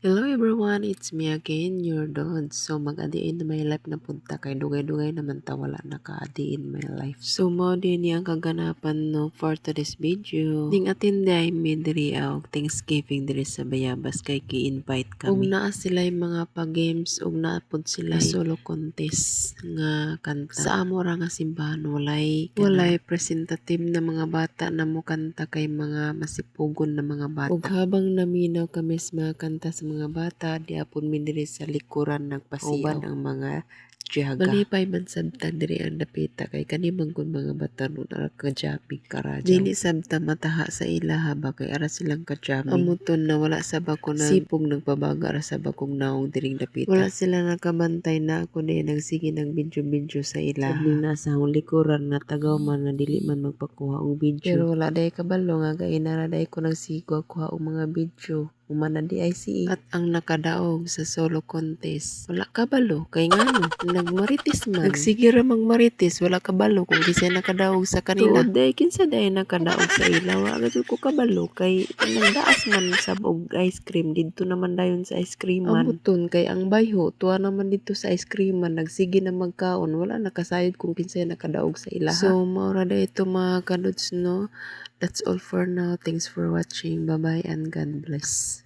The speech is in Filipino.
Hello everyone, it's me again, your Don. So mag-adi in my life na punta kay dugay-dugay naman ta wala naka-adi in my life. So mo din yung kaganapan no for today's video. Ding atin day mi diri og Thanksgiving diri sa Bayabas kay gi-invite kami. Ug naa sila yung mga pa-games ug naa pud sila solo contest nga kanta. Sa amo ra nga simbahan walay representative na mga bata na mo kanta kay mga masipugon na mga bata. Ug habang naminaw kami sa mga kanta sa mga bata, diapon mi diri sa likuran nagpasiyaw. Uban ang mga tiyaga. Malipay man sabta diri ang dapita kay kanimang kun mga bata nun ara ka-jamming karadyaw. Dili sabta mataha sa ilaha ba kay ara silang ka-jamming. Amuton na wala sa bako na sipong nagpabaga ara sa bakong naong diring dapita. Wala sila nakabantay na ako na nagsige ng video sa ilaha. Sabi na sa akong likuran nga tagaw man na dili man magpakuha og video. Pero wala day kabalo nga gainara day ko nagsigo kuha og mga video. Umana di ICE at ang nakadaog sa solo contest. Wala kabalo kay ngano nagmarites man. Nagsige ra magmarites wala kabalo kung kisay nakadaog sa kanila. Tuod day kinsa day nakadaog sa ilaw. Aga ko kabalo kay nagdaas man sa og ice cream didto naman dayon sa ice cream man. Amuton kay ang bayho tuwa naman dito sa ice cream man nagsige na magkaon wala nakasayod kung kinsay nakadaog sa ilaha. So maura day ito mga kadudes no. That's all for now. Thanks for watching. Bye-bye and God bless.